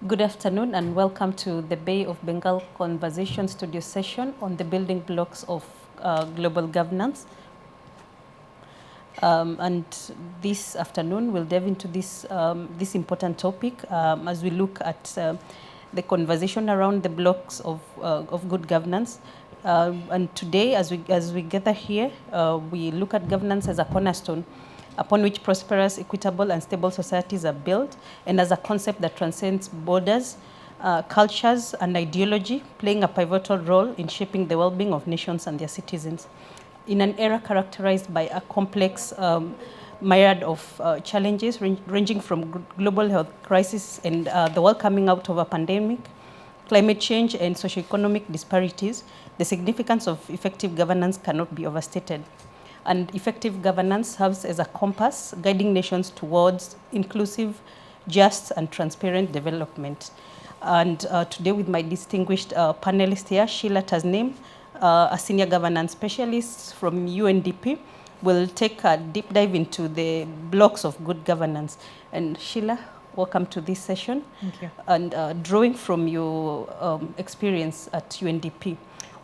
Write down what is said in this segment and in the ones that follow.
Good afternoon and welcome to the Bay of Bengal Conversation Studio session on the building blocks of global governance. And this afternoon we'll delve into this important topic as we look at the conversation around the blocks of good governance. And today, as we gather here, we look at governance as a cornerstone upon which prosperous, equitable, and stable societies are built, and as a concept that transcends borders, cultures, and ideology, playing a pivotal role in shaping the well-being of nations and their citizens. In an era characterized by a complex myriad of challenges, ranging from global health crisis and the world coming out of a pandemic, climate change, and socioeconomic disparities, the significance of effective governance cannot be overstated. And effective governance serves as a compass, guiding nations towards inclusive, just, and transparent development. And today with my distinguished panelists here, Sheela, Tasneem, a senior governance specialist from UNDP, will take a deep dive into the blocks of good governance. And Sheela, welcome to this session. Thank you. And drawing from your experience at UNDP,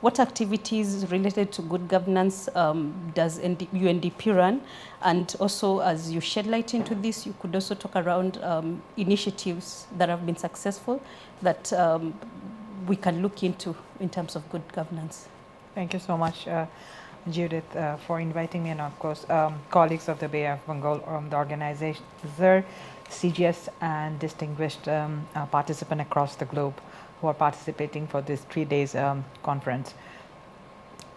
what activities related to good governance does UNDP run? And also, as you shed light into this, you could also talk around initiatives that have been successful that we can look into in terms of good governance. Thank you so much, Judith, for inviting me, and of course, colleagues of the Bay of Bengal, the organizer, CGS, and distinguished participants across the globe who are participating for this 3 days conference.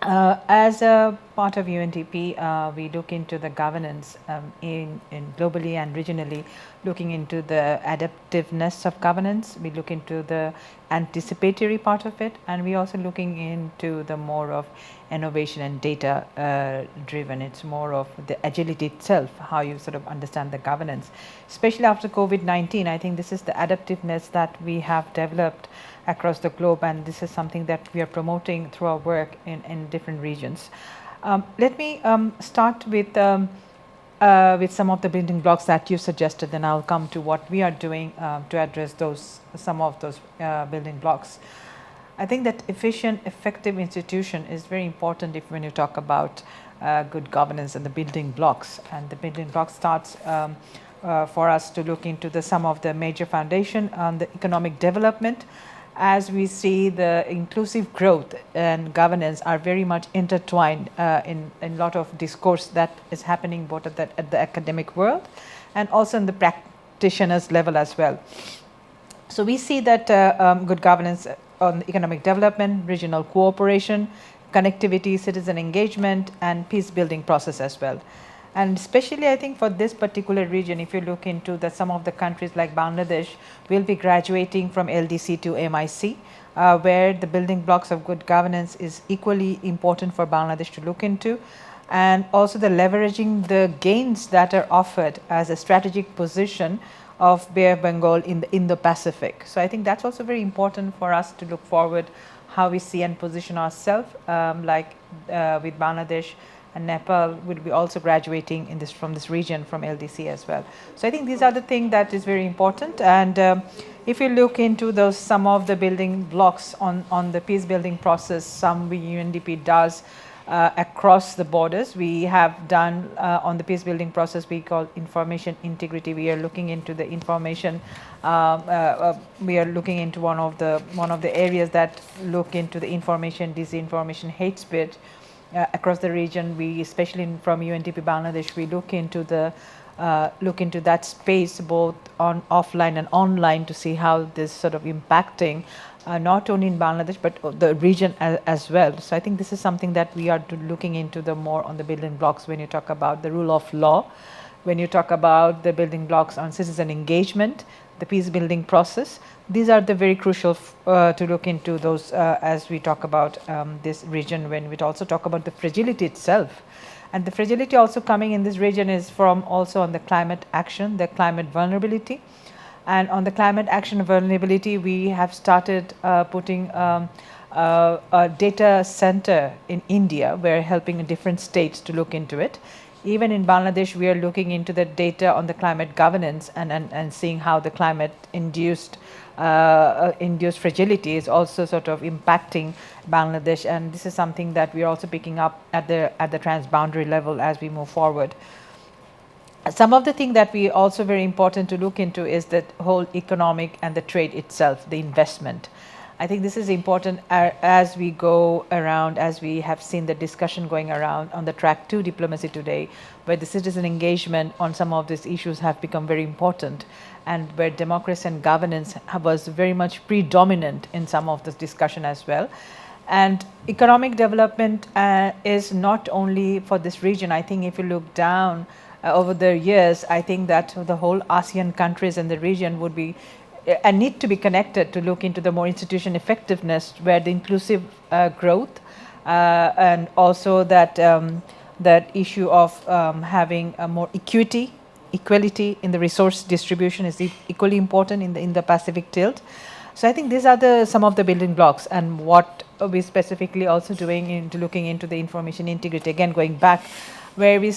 As a part of UNDP, we look into the governance in globally and regionally, looking into the adaptiveness of governance. We look into the anticipatory part of it, and we also looking into the more of innovation and data driven. It's more of the agility itself, how you sort of understand the governance. Especially after COVID-19, I think this is the adaptiveness that we have developed across the globe, and this is something that we are promoting through our work in different regions. Let me start with some of the building blocks that you suggested, then I'll come to what we are doing to address some of those building blocks. I think that efficient, effective institution is very important when you talk about good governance and the building blocks. And the building blocks starts for us to look into some of the major foundation on the economic development. As we see, the inclusive growth and governance are very much intertwined in a lot of discourse that is happening both at the academic world and also in the practitioners level as well. So we see that good governance on economic development, regional cooperation, connectivity, citizen engagement, and peace building process as well. And especially, I think for this particular region, if you look into some of the countries like Bangladesh, will be graduating from LDC to MIC, where the building blocks of good governance is equally important for Bangladesh to look into, and also the leveraging the gains that are offered as a strategic position of Bay of Bengal in the Indo-Pacific. So I think that's also very important for us to look forward how we see and position ourselves, with Bangladesh. And Nepal will be also graduating from this region from LDC as well. So I think these are the things that is very important. And if you look into some of the building blocks on the peace building process, some UNDP does across the borders. We have done on the peace building process, we call information integrity. We are looking into the information. We are looking into one of the areas that look into the information, disinformation, hate speech. Across the region, we especially from UNDP-Bangladesh, we look into that space both on offline and online to see how this sort of impacting not only in Bangladesh but the region as well. So I think this is something that we are looking into the more on the building blocks when you talk about the rule of law, when you talk about the building blocks on citizen engagement, the peace building process. These are the very crucial to look into those as we talk about this region, when we also talk about the fragility itself. And the fragility also coming in this region is from also on the climate action, the climate vulnerability. And on the climate action vulnerability, we have started putting a data center in India. We're helping different states to look into it. Even in Bangladesh, we are looking into the data on the climate governance and seeing how the climate induced fragility is also sort of impacting Bangladesh, and this is something that we are also picking up at the transboundary level as we move forward. Some of the things that we also very important to look into is the whole economic and the trade itself, the investment. I think this is important as we go around, as we have seen the discussion going around on the track 2 diplomacy today, where the citizen engagement on some of these issues have become very important, and where democracy and governance was very much predominant in some of this discussion as well. And economic development is not only for this region. I think if you look down over the years, I think that the whole ASEAN countries in the region would be and need to be connected to look into the more institution effectiveness, where the inclusive growth and also that that issue of having a more equality in the resource distribution is equally important in the Pacific tilt. So I think these are some of the building blocks, and what we specifically also doing into looking into the information integrity, again going back, where we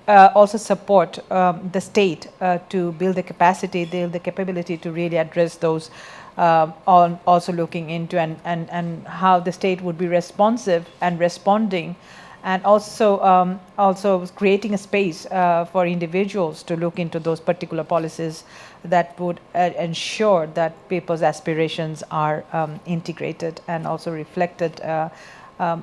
also support the state to build the capacity, the capability to really address those, on also looking into and how the state would be responsive and responding, and also creating a space for individuals to look into those particular policies that would ensure that people's aspirations are integrated and also reflected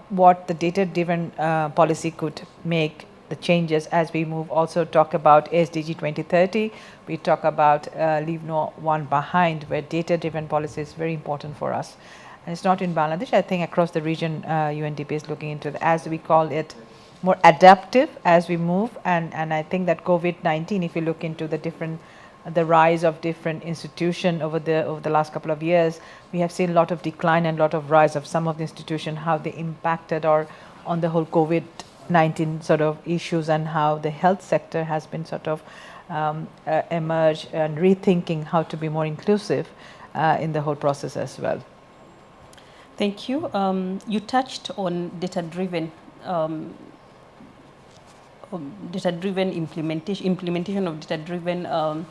what the data-driven policy could make the changes as we move. Also talk about SDG 2030, we talk about leave no one behind, where data-driven policy is very important for us. And it's not in Bangladesh, I think across the region UNDP is looking into it, as we call it, more adaptive as we move. And I think that COVID-19, if you look into the rise of different institutions over the last couple of years, we have seen a lot of decline and a lot of rise of some of the institutions, how they impacted or on the whole COVID-19 sort of issues, and how the health sector has been sort of emerged and rethinking how to be more inclusive in the whole process as well. Thank you. You touched on data-driven implementation of data-driven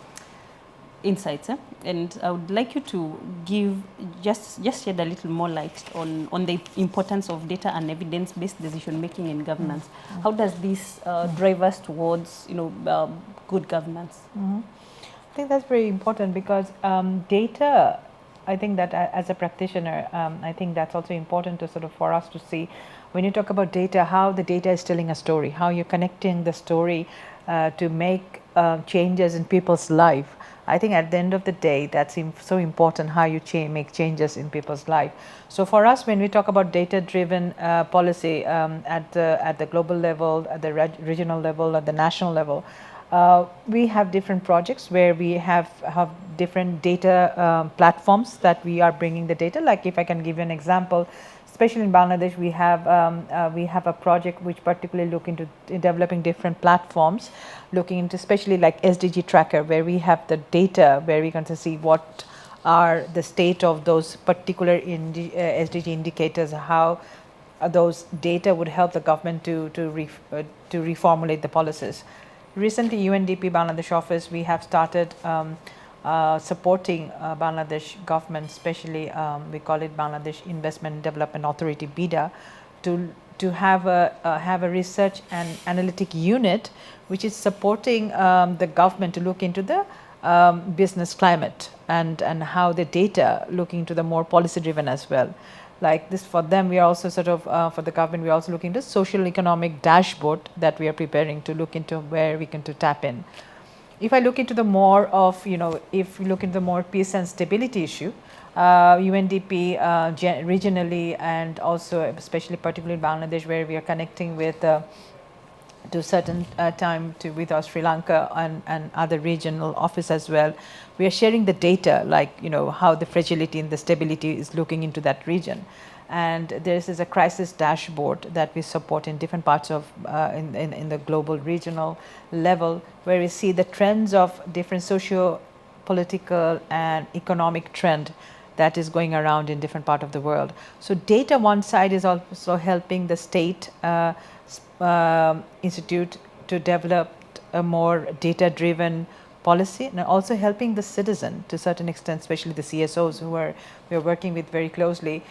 insights, and I would like you to give just shed a little more light on the importance of data and evidence-based decision making in governance. How does this drive us towards good governance? I think that's very important, because data, I think that as a practitioner, I think that's also important to sort of for us to see, when you talk about data, how the data is telling a story, how you're connecting the story to make changes in people's life. I think at the end of the day, that's so important, how you make changes in people's life. So for us, when we talk about data-driven policy at the global level, at the regional level, at the national level, we have different projects where we have different data platforms that we are bringing the data. Like if I can give you an example, especially in Bangladesh, we have a project which particularly look into developing different platforms, looking into especially like SDG tracker, where we have the data, where we can see what are the state of those particular SDG indicators, how those data would help the government to reformulate the policies. Recently, UNDP-Bangladesh office, we have started supporting Bangladesh government, especially we call it Bangladesh Investment Development Authority, BIDA, to have a research and analytic unit which is supporting the government to look into the business climate and how the data looking into the more policy driven as well. Like this, for them, we are also sort of for the government, we are also looking into social economic dashboard that we are preparing to look into, where we can to tap in. If I look into the more of, if you look into the more peace and stability issue, UNDP regionally, and also especially particularly Bangladesh, where we are connecting with to certain time with our Sri Lanka and other regional office as well. We are sharing the data, like how the fragility and the stability is looking into that region. And this is a crisis dashboard that we support in different parts of in the global regional level, where we see the trends of different socio-political and economic trend that is going around in different part of the world. So data one side is also helping the state institute to develop a more data driven policy, and also helping the citizen to a certain extent, especially the CSOs who we are working with very closely,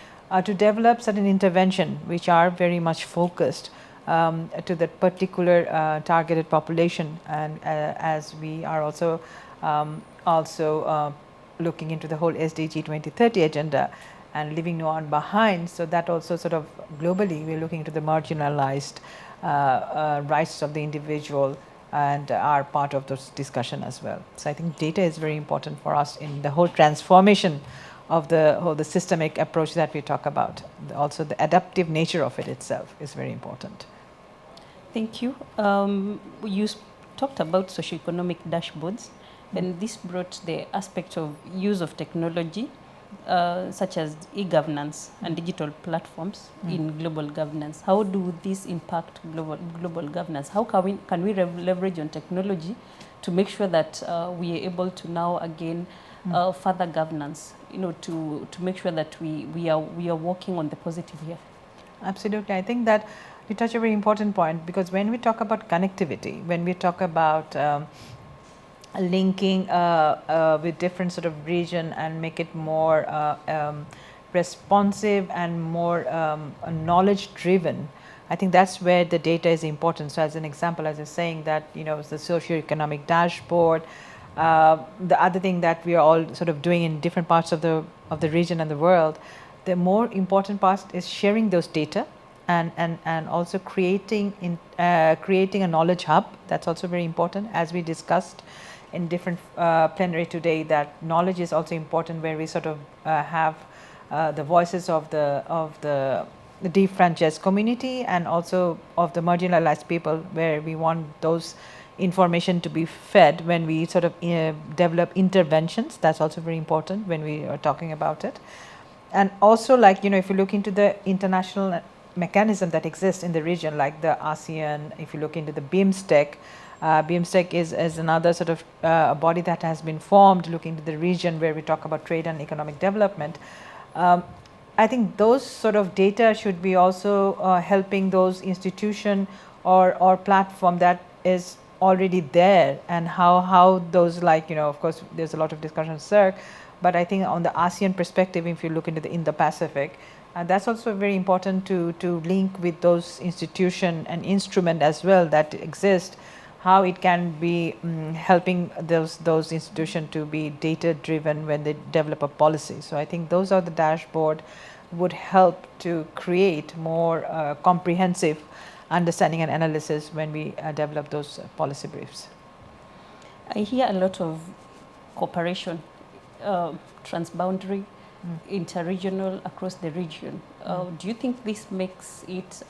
to develop certain intervention which are very much focused to that particular targeted population. And as we are also looking into the whole SDG 2030 agenda and leaving no one behind, so that also sort of globally we are looking into the marginalized rights of the individual and are part of this discussion as well. So I think data is very important for us in the whole transformation of the systemic approach that we talk about. Also the adaptive nature of it itself is very important. Thank you. You talked about socioeconomic dashboards, and this brought the aspect of use of technology, such as e-governance and digital platforms in global governance. How do these impact global governance? How can we leverage on technology to make sure that we are able to now again further governance, to make sure that we are working on the positive here? Absolutely. I think that you touch a very important point, because when we talk about connectivity, when we talk about linking with different sort of region and make it more responsive and more knowledge driven, I think that's where the data is important. So as an example, as I was saying that, it's the socioeconomic dashboard. The other thing that we are all sort of doing in different parts of the region and the world, the more important part is sharing those data and also creating a knowledge hub. That's also very important, as we discussed in different plenary today, that knowledge is also important, where we sort of have the voices of the defranchised community and also of the marginalized people, where we want those information to be fed when we sort of develop interventions. That's also very important when we are talking about it. And also, like, if you look into the international mechanism that exists in the region, like the ASEAN, if you look into the BIMSTEC, BIMSTEC is another sort of body that has been formed looking into the region, where we talk about trade and economic development. I think those sort of data should be also helping those institution or platform that is already there, and how those, like, of course there's a lot of discussion CERC, but I think on the ASEAN perspective, if you look into the Indo-Pacific, that's also very important to link with those institution and instrument as well that exist, how it can be helping those institutions to be data driven when they develop a policy. So I think those are the dashboard would help to create more comprehensive understanding and analysis when we develop those policy briefs. I hear a lot of cooperation, transboundary, interregional, across the region. Do you think this makes it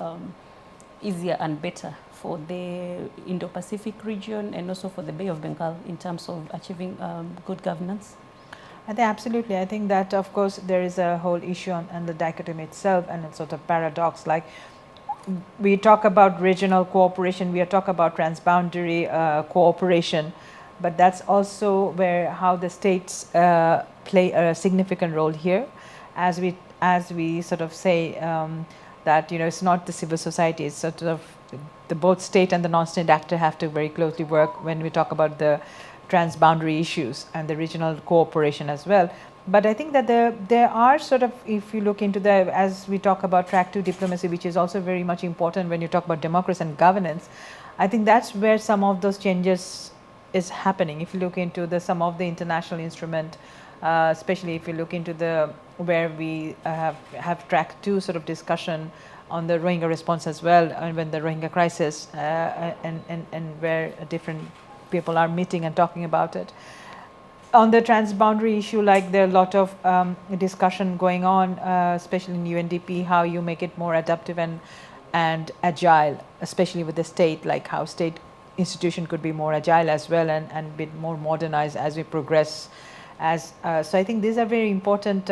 easier and better for the Indo-Pacific region and also for the Bay of Bengal in terms of achieving good governance? I think absolutely. I think that, of course, there is a whole issue on the dichotomy itself, and it's sort of paradox. Like, we talk about regional cooperation, we talk about transboundary cooperation, but that's also where how the states play a significant role here, as we sort of say that it's not the civil society, it's sort of the both state and the non-state actor have to very closely work when we talk about the transboundary issues and the regional cooperation as well. But I think that there are sort of, if you look into as we talk about track 2 diplomacy, which is also very much important when you talk about democracy and governance, I think that's where some of those changes is happening. If you look into some of the international instrument, especially if you look into where we have track 2 sort of discussion on the Rohingya response as well, and when the Rohingya crisis and where different people are meeting and talking about it. On the transboundary issue, like, there are a lot of discussion going on, especially in UNDP, how you make it more adaptive and agile, especially with the state, like how state institution could be more agile as well and be more modernized as we progress. So I think these are very important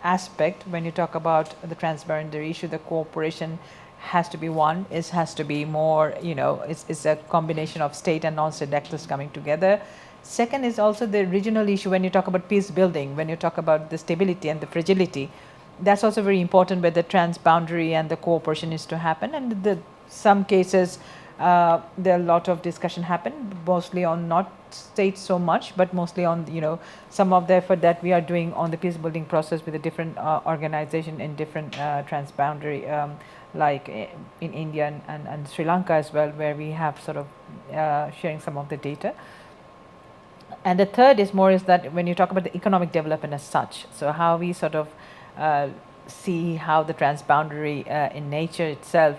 aspect when you talk about the transboundary issue. The cooperation has to be one. It has to be more, it's a combination of state and non-state actors coming together. Second is also the regional issue when you talk about peace building, when you talk about the stability and the fragility. That's also very important where the transboundary and the cooperation is to happen. And the some cases there are a lot of discussion happen, mostly on not states so much, but mostly on some of the effort that we are doing on the peace building process with a different organization in different transboundary, like in India and Sri Lanka as well, where we have sort of sharing some of the data. And the third is more is that when you talk about the economic development as such, so how we sort of see how the transboundary in nature itself,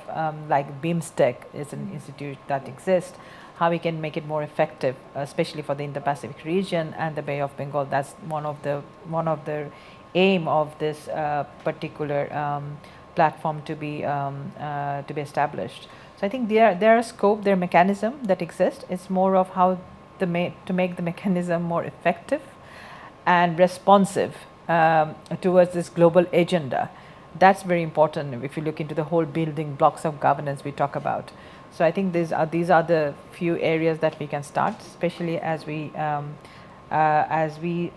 like BIMSTEC is an institute that exists, how we can make it more effective, especially for the Indo-Pacific region and the Bay of Bengal. That's one of the aim of this particular platform to be established. So I think there are scope, there are mechanism that exist. It's more of how to make the mechanism more effective and responsive towards this global agenda. That's very important if you look into the whole building blocks of governance we talk about. So I think these are the few areas that we can start, especially as we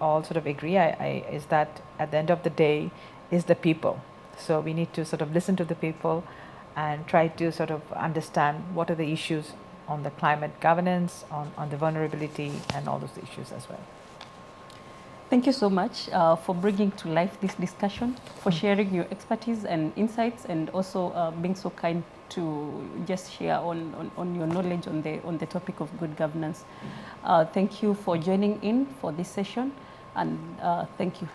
all sort of agree, is that at the end of the day is the people. So we need to sort of listen to the people and try to sort of understand what are the issues on the climate governance, on the vulnerability and all those issues as well. Thank you so much for bringing to life this discussion, for sharing your expertise and insights, and also being so kind to just share on your knowledge on the topic of good governance. Thank you for joining in for this session, and thank you.